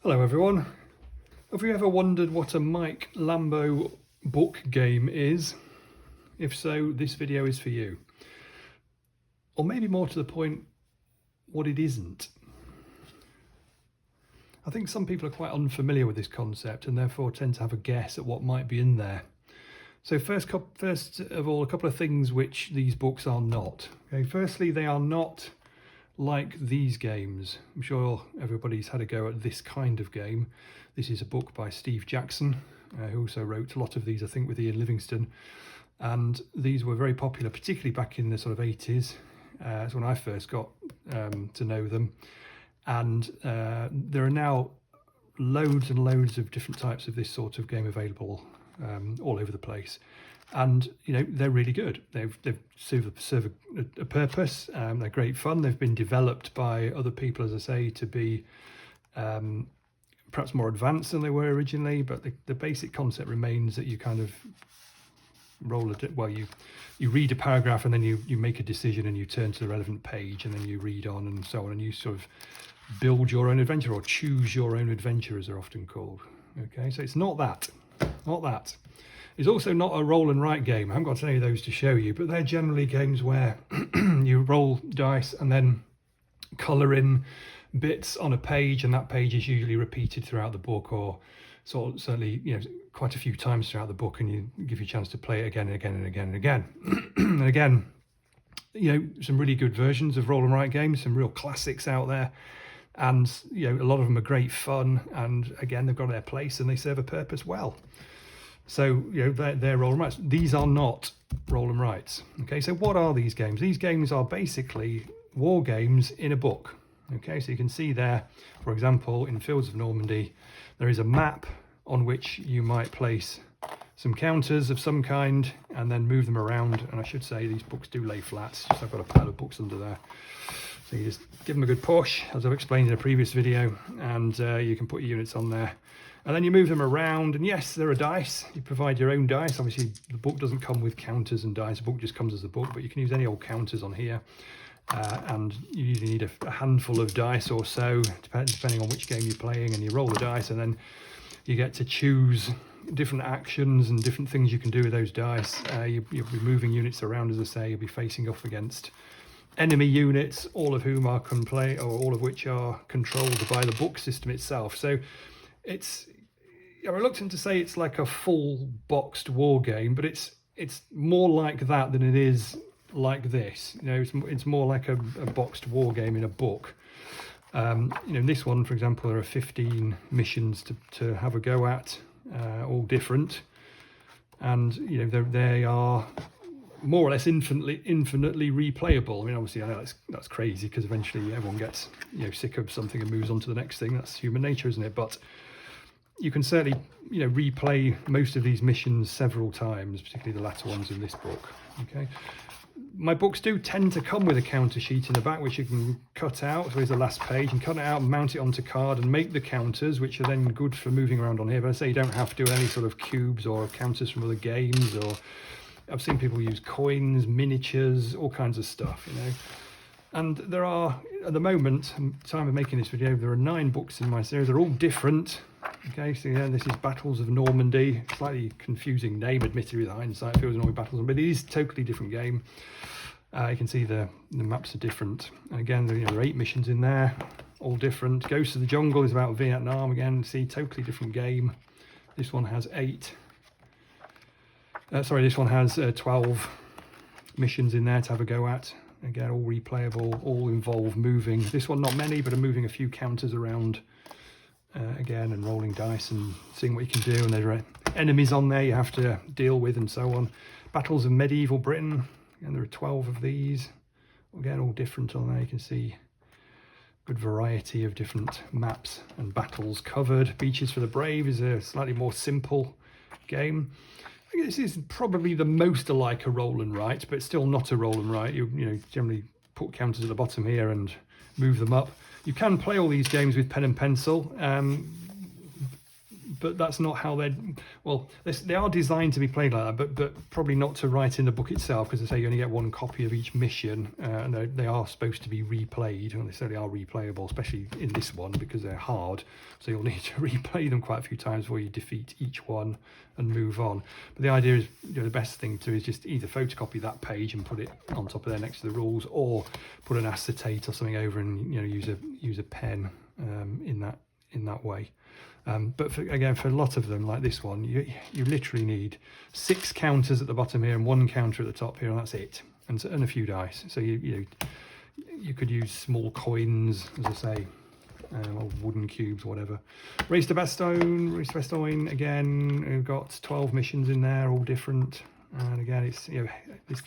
Hello everyone. Have you ever wondered what a Mike Lambo book game is? If so, this video is for you. Or maybe more to the point, what it isn't. I think some people are quite unfamiliar with this concept and therefore tend to have a guess at what might be in there. So first of all, a couple of things which these books are not. Okay, firstly, they are not like these games. I'm sure everybody's had a go at this kind of game. This is a book by Steve Jackson, who also wrote a lot of these, I think, with Ian Livingstone. And these were very popular, particularly back in the sort of 80s. That's when I first got to know them. And there are now loads and loads of different types of this sort of game available all over the place. And you know, they're really good. They've serve a purpose. They're great fun. They've been developed by other people, as I say, to be perhaps more advanced than they were originally. But the basic concept remains that you kind of you read a paragraph and then you make a decision and you turn to the relevant page and then you read on and so on, and you sort of build your own adventure, or choose your own adventure, as they're often called. Okay, so it's not that. It's also not a roll and write game. I haven't got any of those to show you, but they're generally games where you roll dice and then colour in bits on a page, and that page is usually repeated throughout the book, or certainly, you know, quite a few times throughout the book, and you give you a chance to play it again and again and again and again. And again, you know, some really good versions of roll and write games, some real classics out there. And you know, a lot of them are great fun, and again, they've got their place and they serve a purpose well. So you know, they're roll and writes. These are not roll and writes. Okay, so what are these games? These games are basically war games in a book. Okay, so you can see there, for example, in Fields of Normandy, there is a map on which you might place some counters of some kind and then move them around. And I should say these books do lay flat, just I've got a pile of books under there. So you just give them a good push, as I've explained in a previous video, and you can put your units on there. And then you move them around, and yes, there are dice. You provide your own dice. Obviously, the book doesn't come with counters and dice. The book just comes as a book, but you can use any old counters on here. And you usually need a handful of dice or so, depending on which game you're playing, and you roll the dice, and then you get to choose different actions and different things you can do with those dice. You'll be moving units around, as I say. You'll be facing off against enemy units, all of whom are all of which are controlled by the book system itself. So I'm reluctant to say it's like a full boxed war game, but it's more like that than it is like this. You know, it's more like a boxed war game in a book. You know, in this one, for example, there are 15 missions to have a go at, all different, and you know, they are more or less infinitely replayable. I mean, obviously, I know that's crazy, because eventually everyone gets, you know, sick of something and moves on to the next thing. That's human nature, isn't it? But you can certainly, you know, replay most of these missions several times, particularly the latter ones in this book. Okay, my books do tend to come with a counter sheet in the back, which you can cut out. So here's the last page, and cut it out and mount it onto card and make the counters, which are then good for moving around on here. But I say you don't have to do any sort of cubes or counters from other games, or I've seen people use coins, miniatures, all kinds of stuff, you know. And there are, at the moment, time of making this video, there are 9 books in my series. They're all different. Okay, so yeah, this is Battles of Normandy. Slightly confusing name, admittedly, with hindsight. Fields of Normandy Battles, but it is a totally different game. You can see the maps are different. And again, there are 8 missions in there, all different. Ghosts of the Jungle is about Vietnam. Again, see, totally different game. This one has 8. This one has 12 missions in there to have a go at. Again, all replayable, all involve moving. This one, not many, but I'm moving a few counters around again, and rolling dice and seeing what you can do. And there are enemies on there you have to deal with, and so on. Battles of Medieval Britain, and there are 12 of these. Again, all different on there. You can see good variety of different maps and battles covered. Beaches for the Brave is a slightly more simple game. I think this is probably the most alike a roll and write, but still not a roll and write. You know, generally put counters at the bottom here and move them up. You can play all these games with pen and pencil, but that's not how they're, well, they are designed to be played like that, but probably not to write in the book itself, because they say you only get one copy of each mission, and they are supposed to be replayed, and they certainly are replayable, especially in this one, because they're hard, so you'll need to replay them quite a few times before you defeat each one and move on. But the idea is, the best thing to do is just either photocopy that page and put it on top of there next to the rules, or put an acetate or something over and use a pen in that way. But again, for a lot of them like this one, you literally need 6 counters at the bottom here and 1 counter at the top here, and that's it, and a few dice. So you could use small coins, as I say, or wooden cubes or whatever. Race to Bastogne, again, we've got 12 missions in there, all different. And again, it's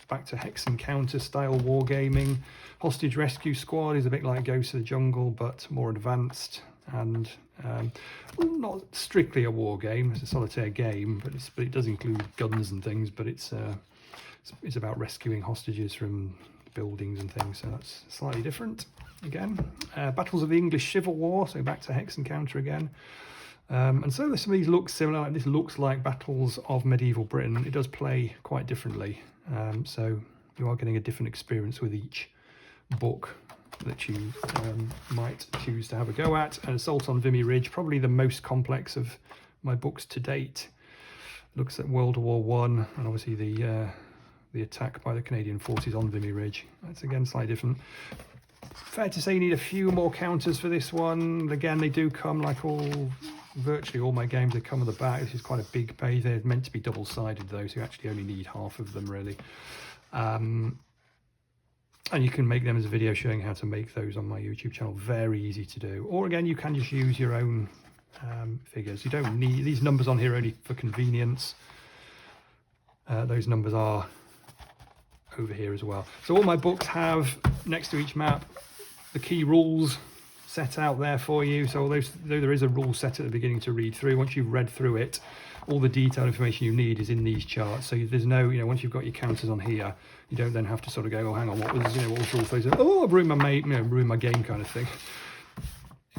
back to hex and counter style wargaming. Hostage Rescue Squad is a bit like Ghost of the Jungle, but more advanced, and not strictly a war game. It's a solitaire game, but it does include guns and things. But it's about rescuing hostages from buildings and things, so that's slightly different. Again, Battles of the English Civil War, so back to hex and counter again. And so some of these look similar. Like this looks like Battles of Medieval Britain. It does play quite differently, so you are getting a different experience with each book that you might choose to have a go at. And Assault on Vimy Ridge, probably the most complex of my books to date. Looks at World War One and obviously the attack by the Canadian forces on Vimy Ridge. That's again slightly different. Fair to say you need a few more counters for this one. Again, they do come, like virtually all my games, they come at the back. This is quite a big page. They're meant to be double-sided though, so you actually only need half of them really. And you can make them as a video showing how to make those on my YouTube channel. Very easy to do. Or again, you can just use your own figures. You don't need these numbers on here only for convenience. Those numbers are over here as well. So all my books have, next to each map, the key rules set out there for you. So although there is a rule set at the beginning to read through, once you've read through it, all the detailed information you need is in these charts. So there's no, once you've got your counters on here, you don't then have to sort of go, oh, hang on, what was rule 3? Oh, I've ruined my game kind of thing.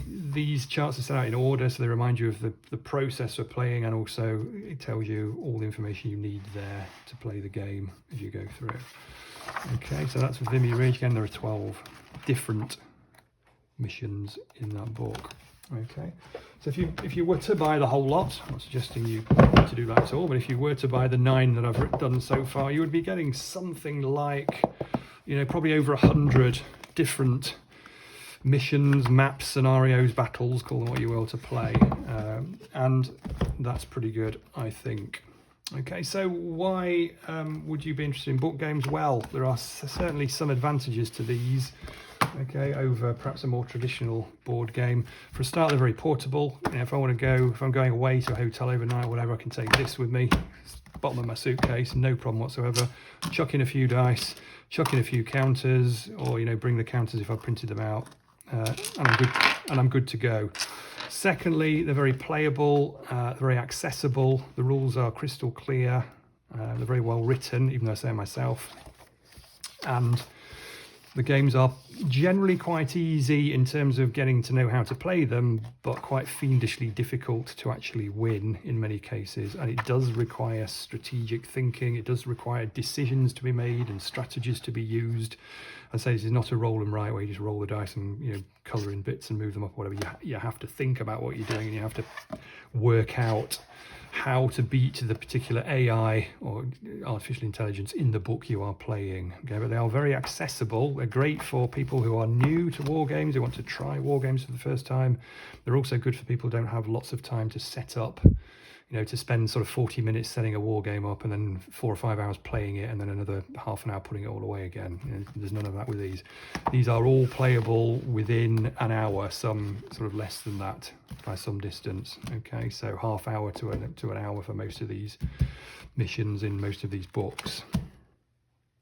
These charts are set out in order, so they remind you of the process for playing, and also it tells you all the information you need there to play the game as you go through. Okay, so that's for Vimy Ridge. Again, there are 12 different missions in that book. Okay, so if you were to buy the whole lot, I'm not suggesting you to do that at all, but if you were to buy the 9 that I've done so far, you would be getting something like, probably over 100 different missions, maps, scenarios, battles, call them what you will, to play, and that's pretty good, I think. Okay, so why would you be interested in book games? Well, there are certainly some advantages to these, okay, over perhaps a more traditional board game. For a start, they're very portable. If I'm going away to a hotel overnight or whatever, I can take this with me, bottom of my suitcase, no problem whatsoever. Chuck in a few dice, chuck in a few counters, or bring the counters if I've printed them out, and I'm good to go. Secondly, they're very playable, very accessible. The rules are crystal clear. They're very well written, even though I say it myself. And the games are generally quite easy in terms of getting to know how to play them, but quite fiendishly difficult to actually win in many cases. And it does require strategic thinking. It does require decisions to be made and strategies to be used. I say this is not a roll and write where you just roll the dice and colour in bits and move them up or whatever. You have to think about what you're doing, and you have to work out how to beat the particular AI or artificial intelligence in the book you are playing. Okay, but they are very accessible. They're great for people who are new to war games, who want to try war games for the first time. They're also good for people who don't have lots of time to set up, to spend sort of 40 minutes setting a war game up and then 4 or 5 hours playing it and then another half an hour putting it all away again. There's none of that with these. These are all playable within an hour, some sort of less than that by some distance. Okay, so half hour to an hour for most of these missions in most of these books.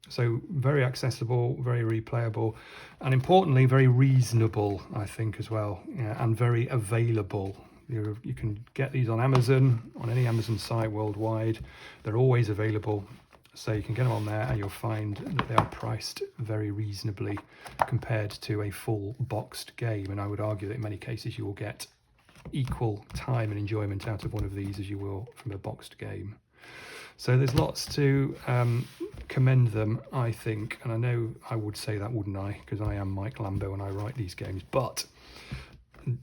So very accessible, very replayable, and importantly, very reasonable, I think, as well, and very available. You can get these on Amazon, on any Amazon site worldwide. They're always available, so you can get them on there, and you'll find that they are priced very reasonably compared to a full boxed game. And I would argue that in many cases you will get equal time and enjoyment out of one of these as you will from a boxed game. So there's lots to commend them, I think, and I know I would say that, wouldn't I, because I am Mike Lambo and I write these games, but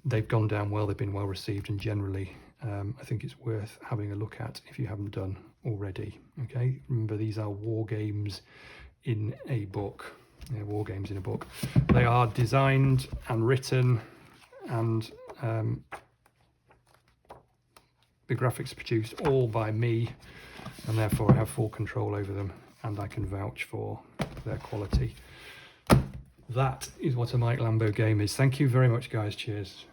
they've gone down well, they've been well received, and generally I think it's worth having a look at if you haven't done already. Okay, remember, these are war games in a book. Yeah, war games in a book. They are designed and written, and the graphics produced all by me, and therefore I have full control over them, and I can vouch for their quality. That is what a Mike Lambo game is. Thank you very much, guys. Cheers.